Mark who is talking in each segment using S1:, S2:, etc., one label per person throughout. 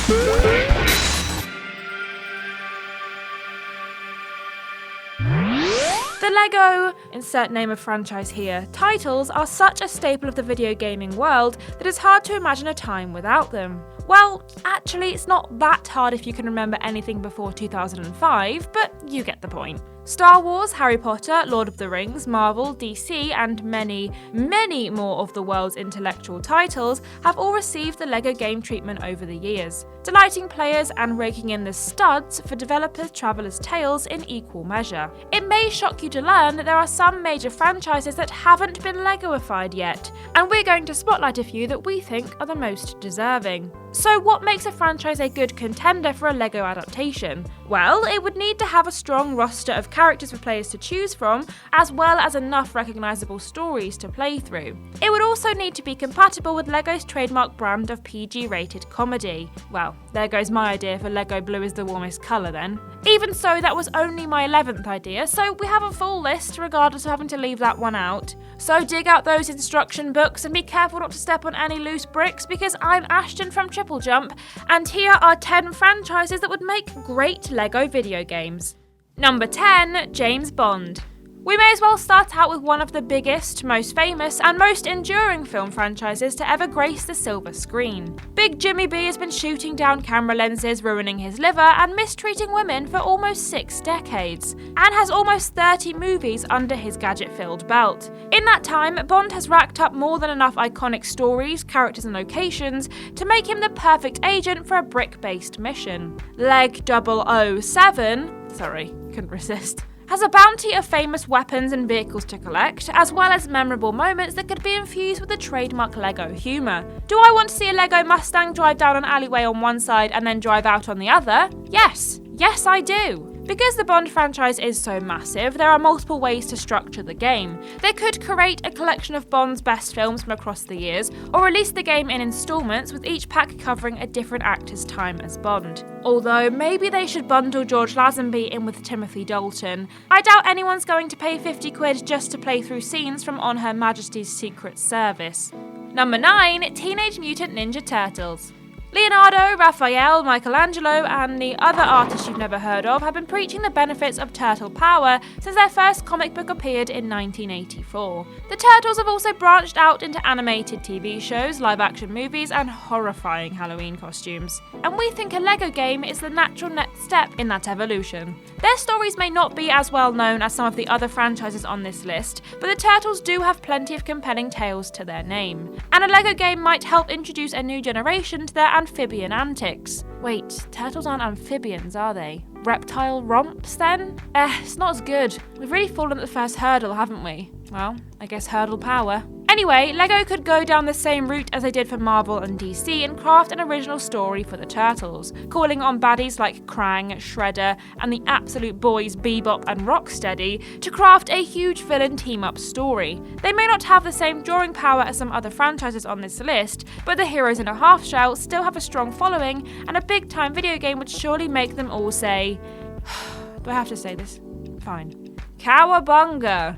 S1: The Lego, insert name of franchise here, titles are such a staple of the video gaming world that it's hard to imagine a time without them. Well, actually, it's not that hard if you can remember anything before 2005, but you get the point. Star Wars, Harry Potter, Lord of the Rings, Marvel, DC, and many, many more of the world's intellectual titles have all received the Lego game treatment over the years, delighting players and raking in the studs for developers' travelers' tales in equal measure. It may shock you to learn that there are some major franchises that haven't been Lego-ified yet, and we're going to spotlight a few that we think are the most deserving. So what makes a franchise a good contender for a Lego adaptation? Well, it would need to have a strong roster of characters for players to choose from, as well as enough recognisable stories to play through. It would also need to be compatible with Lego's trademark brand of PG-rated comedy. Well, there goes my idea for Lego blue is the warmest colour then. Even so, that was only my 11th idea, so we have a full list regardless of having to leave that one out. So dig out those instruction books and be careful not to step on any loose bricks, because I'm Ashton from TripleJump, and here are 10 franchises that would make great Lego video games. Number 10, James Bond. We may as well start out with one of the biggest, most famous, and most enduring film franchises to ever grace the silver screen. Big Jimmy B has been shooting down camera lenses, ruining his liver, and mistreating women for almost 6 decades, and has almost 30 movies under his gadget-filled belt. In that time, Bond has racked up more than enough iconic stories, characters, and locations to make him the perfect agent for a brick-based mission. Leg 007, couldn't resist, has a bounty of famous weapons and vehicles to collect, as well as memorable moments that could be infused with the trademark Lego humour. Do I want to see a Lego Mustang drive down an alleyway on one side and then drive out on the other? Yes I do. Because the Bond franchise is so massive, there are multiple ways to structure the game. They could create a collection of Bond's best films from across the years, or release the game in installments with each pack covering a different actor's time as Bond. Although, maybe they should bundle George Lazenby in with Timothy Dalton. I doubt anyone's going to pay 50 quid just to play through scenes from On Her Majesty's Secret Service. Number 9, Teenage Mutant Ninja Turtles. Leonardo, Raphael, Michelangelo, and the other artists you've never heard of have been preaching the benefits of turtle power since their first comic book appeared in 1984. The Turtles have also branched out into animated TV shows, live-action movies, and horrifying Halloween costumes. And we think a Lego game is the natural next step in that evolution. Their stories may not be as well known as some of the other franchises on this list, but the Turtles do have plenty of compelling tales to their name. And a Lego game might help introduce a new generation to their amphibian antics. Wait, turtles aren't amphibians, are they? Reptile romps then? It's not as good. We've really fallen at the first hurdle, haven't we? Well, I guess hurdle power. Anyway, Lego could go down the same route as they did for Marvel and DC and craft an original story for the Turtles, calling on baddies like Krang, Shredder, and the absolute boys Bebop and Rocksteady to craft a huge villain team-up story. They may not have the same drawing power as some other franchises on this list, but the heroes in a half shell still have a strong following, and a big-time video game would surely make them all say, do I have to say this? Fine. Cowabunga!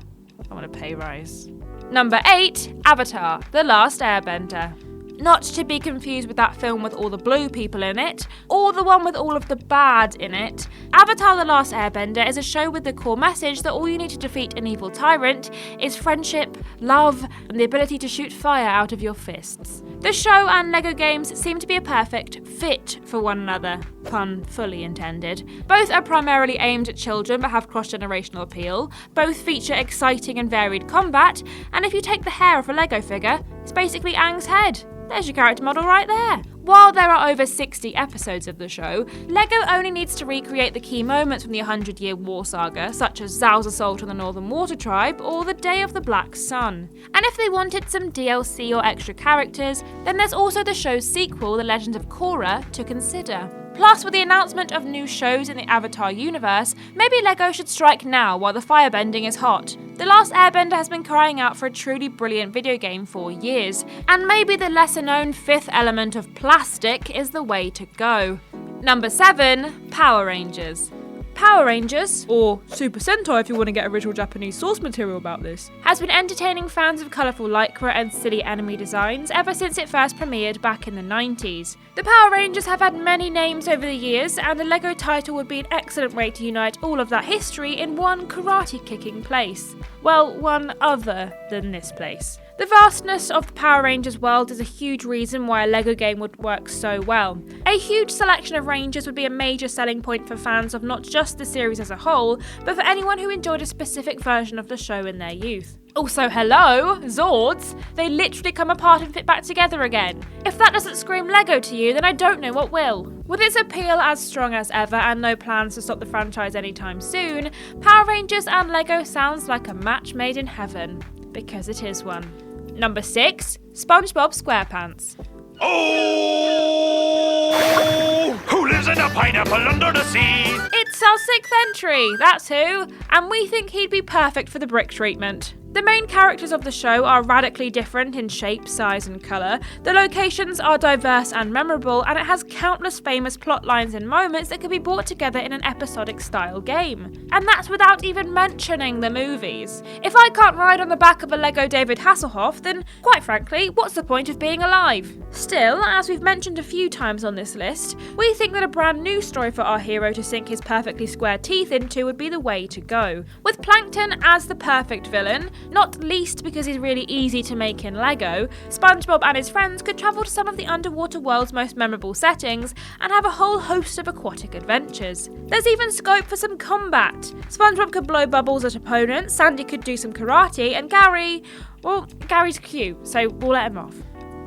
S1: I want a pay rise. Number 8, Avatar: The Last Airbender. Not to be confused with that film with all the blue people in it, or the one with all of the bad in it. Avatar: The Last Airbender is a show with the core message that all you need to defeat an evil tyrant is friendship, love, and the ability to shoot fire out of your fists. The show and Lego games seem to be a perfect fit for one another, pun fully intended. Both are primarily aimed at children but have cross-generational appeal. Both feature exciting and varied combat, and if you take the hair off a Lego figure, it's basically Aang's head. There's your character model right there. While there are over 60 episodes of the show, Lego only needs to recreate the key moments from the 100-Year War Saga, such as Zhao's assault on the Northern Water Tribe or the Day of the Black Sun. And if they wanted some DLC or extra characters, then there's also the show's sequel, The Legend of Korra, to consider. Plus, with the announcement of new shows in the Avatar universe, maybe Lego should strike now while the firebending is hot. The Last Airbender has been crying out for a truly brilliant video game for years, and maybe the lesser-known fifth element of plastic is the way to go. Number 7, Power Rangers. Power Rangers, or Super Sentai if you want to get original Japanese source material about this, has been entertaining fans of colourful lycra and silly enemy designs ever since it first premiered back in the 90s. The Power Rangers have had many names over the years, and the LEGO title would be an excellent way to unite all of that history in one karate-kicking place. Well, one other than this place. The vastness of the Power Rangers world is a huge reason why a LEGO game would work so well. A huge selection of Rangers would be a major selling point for fans of not just the series as a whole, but for anyone who enjoyed a specific version of the show in their youth. Also, hello, Zords! They literally come apart and fit back together again. If that doesn't scream LEGO to you, then I don't know what will. With its appeal as strong as ever and no plans to stop the franchise anytime soon, Power Rangers and LEGO sounds like a match made in heaven. Because it is one. Number 6, SpongeBob SquarePants.
S2: Oh! Who lives in a pineapple under the sea?
S1: It's our 6th entry, that's who, and we think he'd be perfect for the brick treatment. The main characters of the show are radically different in shape, size and colour, the locations are diverse and memorable, and it has countless famous plot lines and moments that can be brought together in an episodic style game. And that's without even mentioning the movies. If I can't ride on the back of a Lego David Hasselhoff, then quite frankly, what's the point of being alive? Still, as we've mentioned a few times on this list, we think that a brand new story for our hero to sink his perfectly square teeth into would be the way to go. With Plankton as the perfect villain, not least because he's really easy to make in LEGO, SpongeBob and his friends could travel to some of the underwater world's most memorable settings and have a whole host of aquatic adventures. There's even scope for some combat. SpongeBob could blow bubbles at opponents, Sandy could do some karate, and Gary's cute, so we'll let him off.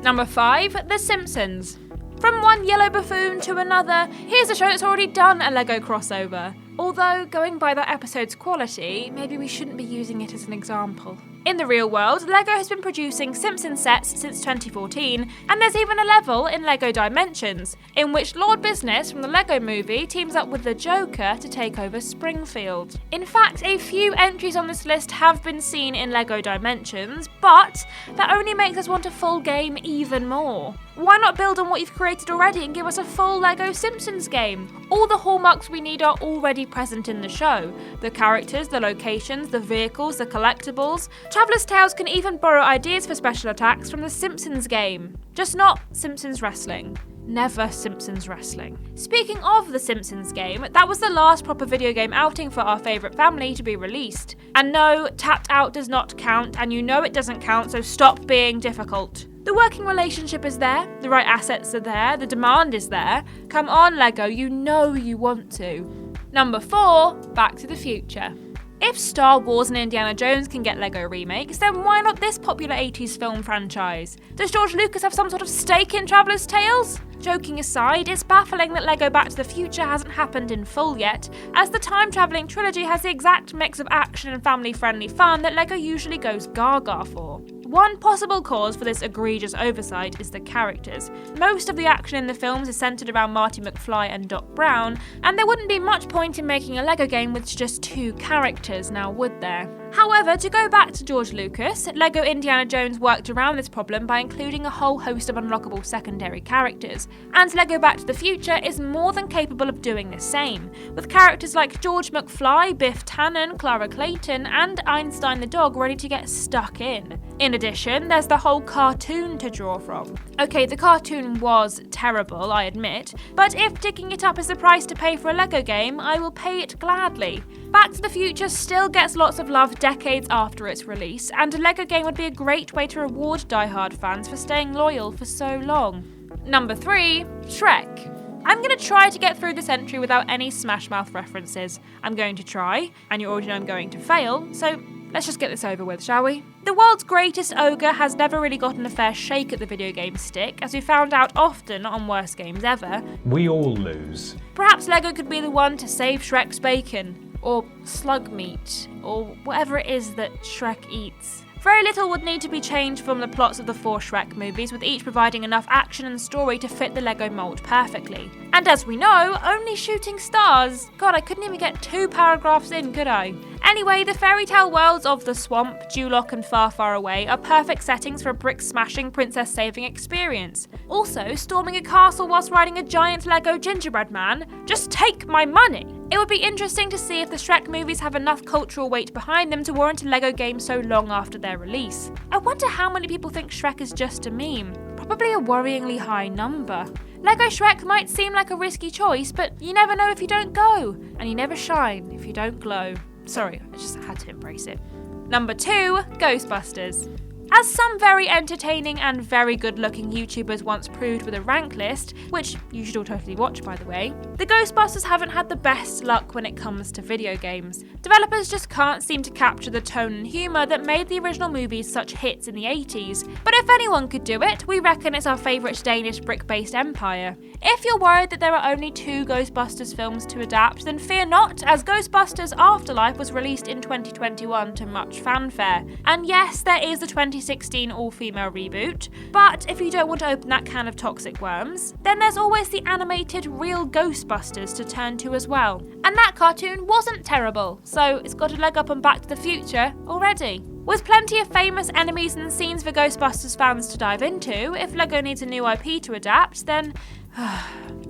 S1: Number 5, The Simpsons. From one yellow buffoon to another, here's a show that's already done a LEGO crossover. Although, going by that episode's quality, maybe we shouldn't be using it as an example. In the real world, LEGO has been producing Simpsons sets since 2014, and there's even a level in LEGO Dimensions, in which Lord Business from the Lego Movie teams up with the Joker to take over Springfield. In fact, a few entries on this list have been seen in LEGO Dimensions, but that only makes us want a full game even more. Why not build on what you've created already and give us a full LEGO Simpsons game? All the hallmarks we need are already present in the show. The characters, the locations, the vehicles, the collectibles. Traveller's Tales can even borrow ideas for special attacks from the Simpsons game. Just not Simpsons Wrestling. Never Simpsons Wrestling. Speaking of the Simpsons game, that was the last proper video game outing for our favourite family to be released. And no, Tapped Out does not count, and you know it doesn't count, so stop being difficult. The working relationship is there, the right assets are there, the demand is there. Come on, LEGO, you know you want to. Number 4, Back to the Future. If Star Wars and Indiana Jones can get LEGO remakes, then why not this popular 80s film franchise? Does George Lucas have some sort of stake in Traveller's Tales? Joking aside, it's baffling that LEGO Back to the Future hasn't happened in full yet, as the time-travelling trilogy has the exact mix of action and family-friendly fun that LEGO usually goes gaga for. One possible cause for this egregious oversight is the characters. Most of the action in the films is centred around Marty McFly and Doc Brown, and there wouldn't be much point in making a LEGO game with just 2 characters, now would there? However, to go back to George Lucas, LEGO Indiana Jones worked around this problem by including a whole host of unlockable secondary characters, and LEGO Back to the Future is more than capable of doing the same, with characters like George McFly, Biff Tannen, Clara Clayton, and Einstein the dog ready to get stuck in. In addition, there's the whole cartoon to draw from. Okay, the cartoon was terrible, I admit, but if digging it up is the price to pay for a LEGO game, I will pay it gladly. Back to the Future still gets lots of love decades after its release, and a LEGO game would be a great way to reward die-hard fans for staying loyal for so long. Number 3, Shrek. I'm going to try to get through this entry without any Smash Mouth references. I'm going to try, and you already know I'm going to fail, so let's just get this over with, shall we? The world's greatest ogre has never really gotten a fair shake at the video game stick, as we found out often on Worst Games Ever.
S2: We all lose.
S1: Perhaps LEGO could be the one to save Shrek's bacon, or slug meat, or whatever it is that Shrek eats. Very little would need to be changed from the plots of the 4 Shrek movies, with each providing enough action and story to fit the LEGO mould perfectly. And as we know, only shooting stars. God, I couldn't even get 2 paragraphs in, could I? Anyway, the fairy tale worlds of the swamp, Duloc and Far Far Away are perfect settings for a brick-smashing, princess-saving experience. Also, storming a castle whilst riding a giant Lego gingerbread man? Just take my money! It would be interesting to see if the Shrek movies have enough cultural weight behind them to warrant a Lego game so long after their release. I wonder how many people think Shrek is just a meme. Probably a worryingly high number. Lego Shrek might seem like a risky choice, but you never know if you don't go, and you never shine if you don't glow. Sorry, I just had to embrace it. Number 2, Ghostbusters. As some very entertaining and very good looking YouTubers once proved with a rank list, which you should all totally watch by the way, the Ghostbusters haven't had the best luck when it comes to video games. Developers just can't seem to capture the tone and humour that made the original movies such hits in the 80s. But if anyone could do it, we reckon it's our favourite Danish brick-based empire. If you're worried that there are only 2 Ghostbusters films to adapt, then fear not, as Ghostbusters Afterlife was released in 2021 to much fanfare. And yes, there is the 2016 all-female reboot, but if you don't want to open that can of toxic worms, then there's always the animated real Ghostbusters to turn to as well. And that cartoon wasn't terrible, so it's got a leg up on Back to the Future already. With plenty of famous enemies and scenes for Ghostbusters fans to dive into, if Lego needs a new IP to adapt, then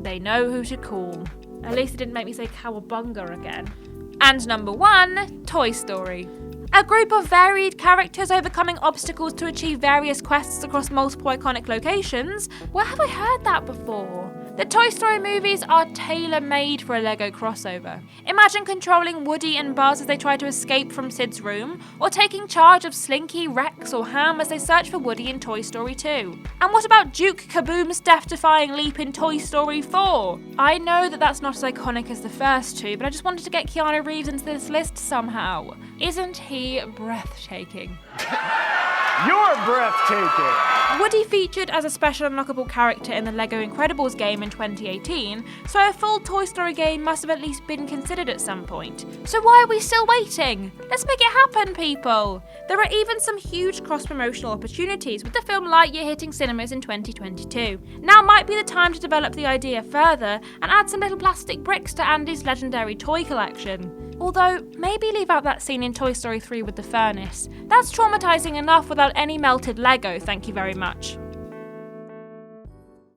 S1: they know who to call. At least it didn't make me say cowabunga again. And number 1, Toy Story. A group of varied characters overcoming obstacles to achieve various quests across multiple iconic locations? Where have I heard that before? The Toy Story movies are tailor-made for a Lego crossover. Imagine controlling Woody and Buzz as they try to escape from Sid's room, or taking charge of Slinky, Rex or Ham as they search for Woody in Toy Story 2. And what about Duke Kaboom's death-defying leap in Toy Story 4? I know that that's not as iconic as the first 2, but I just wanted to get Keanu Reeves into this list somehow. Isn't he breathtaking?
S3: You're breathtaking!
S1: Woody featured as a special unlockable character in the Lego Incredibles game in 2018, so a full Toy Story game must have at least been considered at some point. So why are we still waiting? Let's make it happen, people! There are even some huge cross-promotional opportunities, with the film Lightyear hitting cinemas in 2022. Now might be the time to develop the idea further and add some little plastic bricks to Andy's legendary toy collection. Although, maybe leave out that scene in Toy Story 3 with the furnace. That's traumatising enough without any melted Lego, thank you very much.